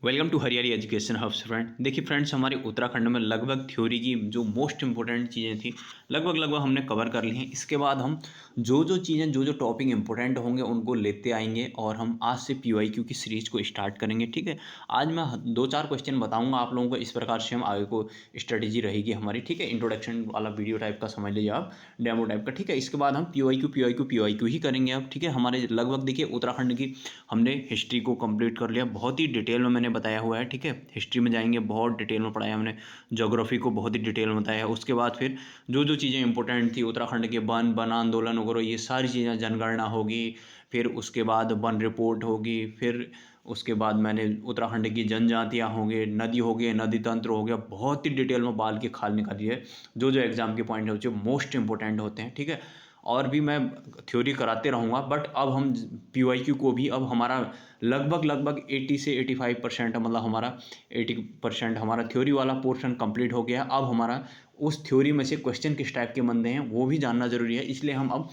Welcome to हरियाली education hubs friend. देखिए friends, हमारे उत्तराखंड में लगभग थ्योरी की जो मोस्ट इंपॉर्टेंट चीज़ें थी लगभग हमने कवर कर ली हैं। इसके बाद हम जो चीज़ें जो टॉपिक इंपॉर्टेंट होंगे उनको लेते आएंगे और हम आज से पीवाईक्यू की सीरीज को स्टार्ट करेंगे। ठीक है, आज मैं दो चार क्वेश्चन बताऊंगा आप लोगों को। इस प्रकार से हम आगे को स्ट्रेटेजी रहेगी हमारी। ठीक है, इंट्रोडक्शन वाला वीडियो टाइप का समझ लीजिए आप, डेमो टाइप का। ठीक है, इसके बाद हम पीवाईक्यू ही करेंगे अब। ठीक है, हमारे लगभग देखिए उत्तराखंड की हमने हिस्ट्री को कंप्लीट कर लिया, बहुत ही डिटेल में मैंने बताया हुआ है। ठीक है, हिस्ट्री में जाएंगे, बहुत डिटेल में पढ़ाया हमने। ज्योग्राफी को बहुत ही डिटेल में बताया। उसके बाद फिर जो चीज़ें इंपॉर्टेंट थी उत्तराखंड के, वन आंदोलन वगैरह, ये सारी चीज़ें, जनगणना होगी, फिर उसके बाद वन रिपोर्ट होगी, फिर उसके बाद मैंने उत्तराखंड की जनजातियाँ होंगे, नदी हो गए, नदी तंत्र हो गया, बहुत ही डिटेल में बाल की खाल निकाली है। जो एग्जाम के पॉइंट है जो मोस्ट इंपॉर्टेंट होते हैं। ठीक है, और भी मैं थ्योरी कराते रहूँगा, बट अब हम पीवाईक्यू को भी, अब हमारा लगभग 80 से 85%, मतलब हमारा 80% हमारा थ्योरी वाला पोर्शन कंप्लीट हो गया। अब हमारा उस थ्योरी में से क्वेश्चन किस टाइप के बनते हैं वो भी जानना ज़रूरी है, इसलिए हम अब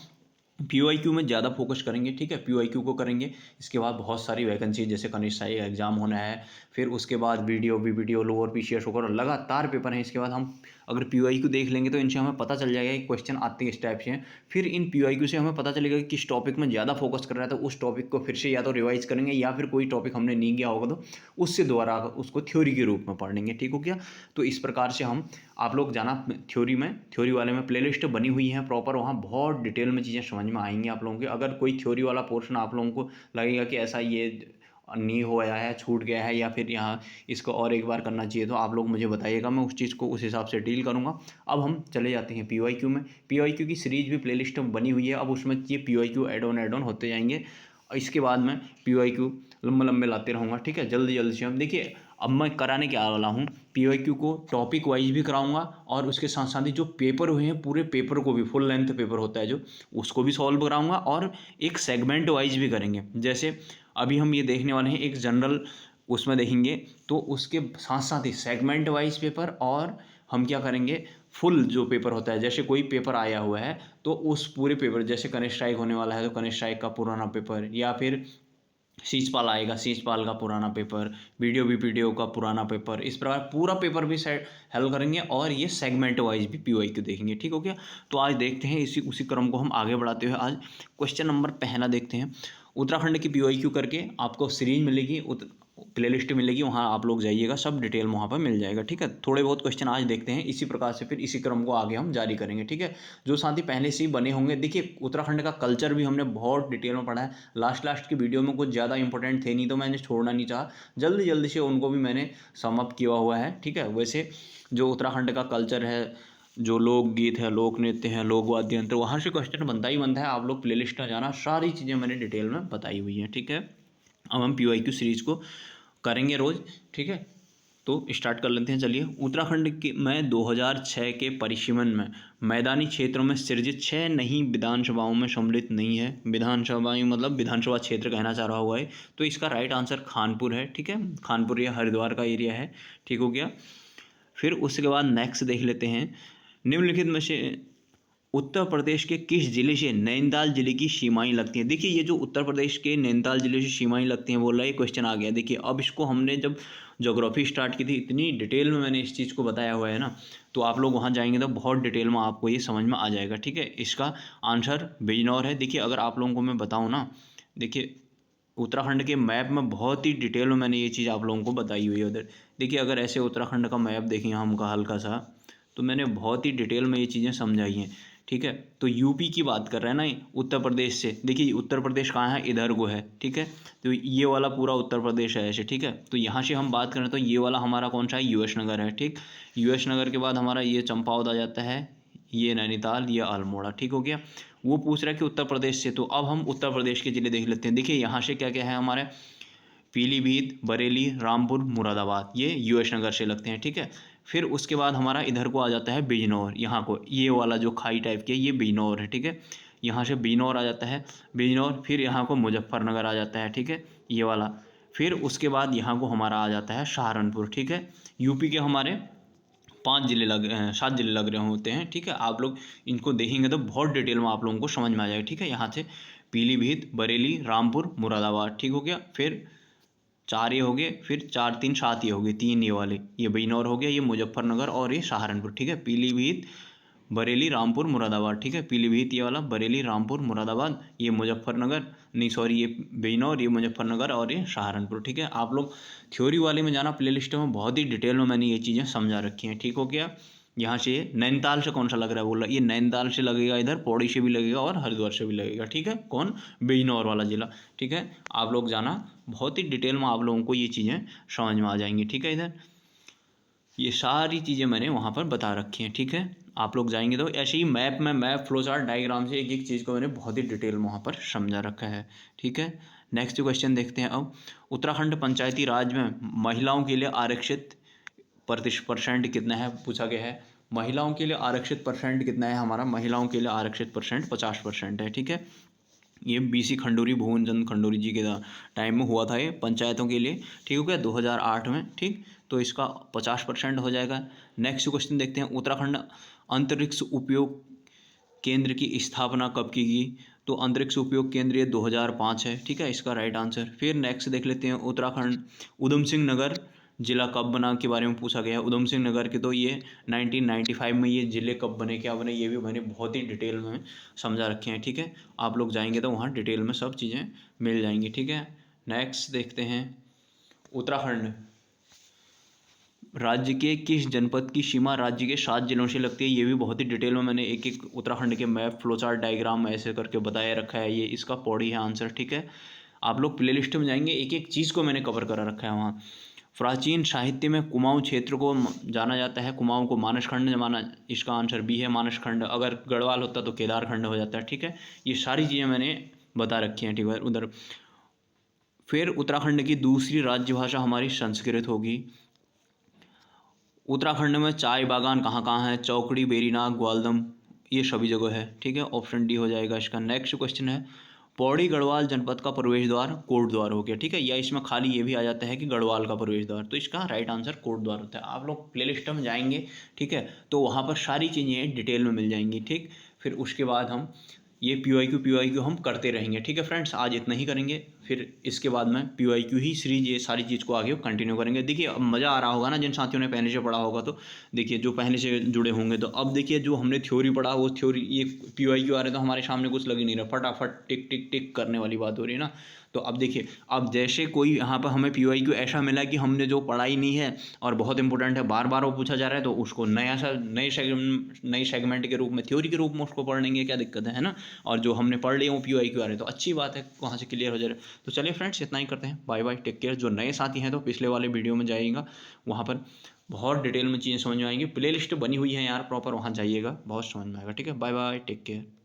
पीवाईक्यू में ज़्यादा फोकस करेंगे। ठीक है, पीवाईक्यू को करेंगे। इसके बाद बहुत सारी वैकेंसी, जैसे कनिष्ठ सहायक एग्जाम होना है, फिर उसके बाद वीडियो लोअर पीसीएस होकर लगातार पेपर हैं। इसके बाद हम अगर पीवाईक्यू देख लेंगे तो इनसे हमें पता चल जाएगा कि क्वेश्चन आते हैं इस टाइप से हैं। फिर इन पीवाईक्यू से हमें पता चलेगा कि किस टॉपिक में ज़्यादा फोकस कर रहा है, तो उस टॉपिक को फिर से या तो रिवाइज करेंगे, या फिर कोई टॉपिक हमने नहीं किया होगा तो उससे दोबारा उसको थ्योरी के रूप में पढ़ लेंगे। ठीक हो गया, तो इस प्रकार से हम, आप लोग जाना थ्योरी वाले में प्लेलिस्ट बनी हुई है प्रॉपर, वहाँ बहुत डिटेल में चीज़ें समझ में आएंगी आप लोगों के। अगर कोई थ्योरी वाला पोर्शन आप लोगों को लगेगा कि ऐसा ये नहीं हो गया है, छूट गया है, या फिर यहाँ इसको और एक बार करना चाहिए, तो आप लोग मुझे बताइएगा, मैं उस चीज़ को उस हिसाब से डील करूँगा। अब हम चले जाते हैं पीवाईक्यू में। पीवाईक्यू की सीरीज भी प्लेलिस्ट में बनी हुई है, अब उसमें ये पीवाईक्यू एड ऑन होते जाएंगे। इसके बाद मैं पीवाईक्यू लंबे लाते रहूँगा। ठीक है, जल्दी से हम देखिए, अब मैं कराने क्या वाला हूँ, पीवाईक्यू को टॉपिक वाइज भी कराऊंगा, और उसके साथ साथ ही जो पेपर हुए हैं पूरे पेपर को भी, फुल लेंथ पेपर होता है जो, उसको भी सॉल्व कराऊंगा, और एक सेगमेंट वाइज भी करेंगे। जैसे अभी हम ये देखने वाले हैं एक जनरल उसमें देखेंगे, तो उसके साथ साथ ही सेगमेंट वाइज पेपर, और हम क्या करेंगे, फुल जो पेपर होता है, जैसे कोई पेपर आया हुआ है तो उस पूरे पेपर, जैसे कनिष्ठ स्ट्राइक होने वाला है तो कनिष्ठ स्ट्राइक का पुराना पेपर, या फिर शीशपाल आएगा, शीशपाल का पुराना पेपर, वीडियो का पुराना पेपर, इस प्रकार पूरा पेपर भी सेट हल करेंगे, और ये सेगमेंट वाइज भी पीवाईक्यू देखेंगे। ठीक हो गया, तो आज देखते हैं उसी क्रम को हम आगे बढ़ाते हुए आज क्वेश्चन नंबर पहला देखते हैं। उत्तराखंड की पीवाईक्यू करके आपको सीरीज मिलेगी, प्लेलिस्ट मिलेगी, वहाँ आप लोग जाइएगा, सब डिटेल में वहाँ पर मिल जाएगा। ठीक है, थोड़े बहुत क्वेश्चन आज देखते हैं, इसी प्रकार से फिर इसी क्रम को आगे हम जारी करेंगे। ठीक है, जो साथी पहले से ही बने होंगे, देखिए उत्तराखंड का कल्चर भी हमने बहुत डिटेल में पढ़ा है। लास्ट की वीडियो में कुछ ज़्यादा इंपॉर्टेंट थे नहीं, तो मैंने छोड़ना नहीं चाहा, जल्दी से उनको भी मैंने समाप्त किया हुआ है। ठीक है, वैसे जो उत्तराखंड का कल्चर है, जो लोकगीत है, लोक नृत्य है, लोक वाद्य यंत्र, वहाँ से क्वेश्चन बनता है। आप लोग प्लेलिस्ट में जाना, सारी चीज़ें मैंने डिटेल में बताई हुई हैं। ठीक है, अब हम पीवाईक्यू सीरीज़ को करेंगे रोज़। ठीक है, तो स्टार्ट कर लेते हैं। चलिए, उत्तराखंड के में 2006 के परिसीमन में मैदानी क्षेत्रों में सृजित 6 नई विधानसभाओं में सम्मिलित नहीं है। विधानसभाएं मतलब विधानसभा क्षेत्र कहना चाह रहा हुआ है, तो इसका राइट आंसर खानपुर है। ठीक है, खानपुर या हरिद्वार का एरिया है। ठीक हो गया, फिर उसके बाद नेक्स्ट देख लेते हैं, निम्नलिखित में से उत्तर प्रदेश के किस जिले से नैनीताल जिले की सीमाएं लगती हैं। देखिए, ये जो उत्तर प्रदेश के नैनीताल जिले से सीमाएं लगती हैं बोल रहा है, ये क्वेश्चन आ गया। देखिए, अब इसको हमने जब ज्योग्राफी स्टार्ट की थी, इतनी डिटेल में मैंने इस चीज़ को बताया हुआ है ना, तो आप लोग वहाँ जाएंगे तो बहुत डिटेल में आपको ये समझ में आ जाएगा। ठीक है, इसका आंसर बिजनौर है। देखिए, अगर आप लोगों को मैं बताऊँ ना, देखिए उत्तराखंड के मैप में बहुत ही डिटेल में मैंने ये चीज़ आप लोगों को बताई हुई है उधर। देखिए, अगर ऐसे उत्तराखंड का मैप देखें हम का हल्का सा, तो मैंने बहुत ही डिटेल में ये चीज़ें समझाई हैं। ठीक है, तो यूपी की बात कर रहे हैं ना उत्तर प्रदेश से। देखिए, उत्तर प्रदेश कहाँ है, इधर को है। ठीक है, तो ये वाला पूरा उत्तर प्रदेश है ऐसे। ठीक है, तो यहाँ से हम बात करें तो ये वाला हमारा कौन सा है, यूएस नगर है। ठीक, यूएस नगर के बाद हमारा ये चंपावत आ जाता है, ये नैनीताल, ये अल्मोड़ा। ठीक हो गया, वो पूछ रहा है कि उत्तर प्रदेश से, तो अब हम उत्तर प्रदेश के ज़िले देख लेते हैं। देखिए, यहाँ से क्या क्या है हमारे, पीलीभीत, बरेली, रामपुर, मुरादाबाद, ये यूएस नगर से लगते हैं। ठीक है, फिर उसके बाद हमारा इधर को आ जाता है बिजनौर, यहाँ को, ये वाला जो खाई टाइप की है ये बिजनौर है। ठीक है, यहाँ से बिजनौर आ जाता है, बिजनौर, फिर यहाँ को मुजफ्फरनगर आ जाता है। ठीक है, ये वाला, फिर उसके बाद यहाँ को हमारा आ जाता है सहारनपुर। ठीक है, यूपी के हमारे 7 जिले लग रहे होते हैं। ठीक है, आप लोग इनको देखेंगे तो बहुत डिटेल में आप लोगों को समझ में आ जाएगा। ठीक है, यहाँ से पीलीभीत, बरेली, रामपुर, मुरादाबाद। ठीक हो गया, फिर 4 ये हो गए, फिर 4 3 7 ये हो गए, 3 ये वाले, ये बिजनौर हो गया, ये मुजफ्फरनगर और ये सहारनपुर, ठीक है। पीलीभीत, बरेली, रामपुर, मुरादाबाद, ठीक है। पीलीभीत ये वाला, बरेली, रामपुर, मुरादाबाद, ये मुजफ्फरनगर, नहीं सॉरी ये बिजनौर, ये मुजफ्फरनगर और ये सहारनपुर, ठीक है। आप लोग थ्योरी वाले में जाना, प्लेलिस्ट में बहुत ही डिटेल में मैंने ये चीज़ें समझा रखी हैं, ठीक हो गया। यहाँ से नैनीताल से कौन सा लग रहा है बोल रहा है, ये नैनीताल से लगेगा, इधर पौड़ी से भी लगेगा और हरिद्वार से भी लगेगा, ठीक है। कौन, बिजनौर वाला जिला, ठीक है। आप लोग जाना, बहुत ही डिटेल में आप लोगों को ये चीज़ें समझ में आ जाएंगी, ठीक है। इधर ये सारी चीज़ें मैंने वहाँ पर बता रखी हैं, ठीक है। आप लोग जाएंगे तो ऐसे ही मैप फ्लो चार्ट डायग्राम से एक एक चीज़ को मैंने बहुत ही डिटेल में वहाँ पर समझा रखा है, ठीक है। नेक्स्ट क्वेश्चन देखते हैं अब। उत्तराखंड पंचायती राज में महिलाओं के लिए आरक्षित परसेंट कितना है, पूछा गया है। महिलाओं के लिए आरक्षित परसेंट कितना है हमारा, महिलाओं के लिए आरक्षित परसेंट 50% है, ठीक है। ये बीसी खंडूरी, भुवन चंद खंडूरी जी के टाइम में हुआ था ये पंचायतों के लिए, ठीक हो गया, 2008 में, ठीक। तो इसका 50% हो जाएगा। नेक्स्ट क्वेश्चन देखते हैं। उत्तराखंड अंतरिक्ष उपयोग केंद्र की स्थापना कब की गई, तो अंतरिक्ष उपयोग केंद्र ये 2005 है, ठीक है, इसका राइट आंसर। फिर नेक्स्ट देख लेते हैं। उत्तराखंड उधम सिंह नगर जिला कब बना के बारे में पूछा गया है। उधम सिंह नगर के तो ये 1995 में ये ज़िले कब बने, क्या बने, ये भी मैंने बहुत ही डिटेल में समझा रखे हैं, ठीक है। आप लोग जाएंगे तो वहाँ डिटेल में सब चीज़ें मिल जाएंगी, ठीक है। नेक्स्ट देखते हैं। उत्तराखंड राज्य के किस जनपद की सीमा राज्य के 7 जिलों से लगती है, ये भी बहुत ही डिटेल में मैंने एक एक उत्तराखंड के मैप, फ्लोचार्ट, डायग्राम ऐसे करके बताया रखा है। ये इसका पौड़ी है आंसर, ठीक है। आप लोग प्लेलिस्ट में जाएंगे, एक एक चीज़ को मैंने कवर करा रखा है वहाँ। प्राचीन साहित्य में कुमाऊं क्षेत्र को जाना जाता है, कुमाऊं को मानसखंड माना, इसका आंसर बी है मानसखंड। अगर गढ़वाल होता तो केदारखंड हो जाता है, ठीक है। ये सारी चीज़ें मैंने बता रखी हैं, ठीक है उधर। फिर उत्तराखंड की दूसरी राज्य भाषा हमारी संस्कृत होगी। उत्तराखंड में चाय बागान कहाँ कहाँ है, चौकड़ी, बेरीनाग, ग्वालदम, ये सभी जगह है, ठीक है। ऑप्शन डी हो जाएगा इसका। नेक्स्ट क्वेश्चन है। पौड़ी गढ़वाल जनपद का प्रवेश द्वार कोट द्वार हो गया, ठीक है, या इसमें खाली ये भी आ जाता है कि गढ़वाल का प्रवेश द्वार, तो इसका राइट आंसर कोट द्वार होता है। आप लोग प्लेलिस्ट में जाएंगे, ठीक है, तो वहाँ पर सारी चीज़ें डिटेल में मिल जाएंगी, ठीक। फिर उसके बाद हम ये PYQ हम करते रहेंगे, ठीक है फ्रेंड्स। आज इतना ही करेंगे, फिर इसके बाद में PYQ ही सीरीज ये सारी चीज़ को आगे कंटिन्यू करेंगे। देखिए अब मज़ा आ रहा होगा ना, जिन साथियों ने पहले से पढ़ा होगा, तो देखिए जो पहले से जुड़े होंगे, तो अब देखिए जो हमने थ्योरी पढ़ा वो थ्योरी, ये PYQ आ रहे तो हमारे सामने कुछ लग ही नहीं रहा, फटाफट टिक टिक टिक करने वाली बात हो रही है ना। तो अब देखिए, अब जैसे कोई यहाँ पर हमें PYQ ऐसा मिला कि हमने जो पढ़ाई नहीं है और बहुत इंपॉर्टेंट है, बार बार वो पूछा जा रहा है, तो उसको नए सेगमेंट के रूप में, थ्योरी के रूप में उसको पढ़ लेंगे, क्या दिक्कत है ना। और जो हमने पढ़ लिया वो PYQ आ रहे हैं, तो अच्छी बात है, वहाँ से क्लियर हो जा रहा है। तो चलिए फ्रेंड्स, इतना ही करते हैं, बाय बाय, टेक केयर। जो नए साथी हैं तो पिछले वाले वीडियो में जाइएगा, वहाँ पर बहुत डिटेल में चीज़ें समझ में आएंगी। प्लेलिस्ट बनी हुई है यार प्रॉपर, वहाँ जाइएगा, बहुत समझ में आएगा, ठीक है। Bye bye, take care.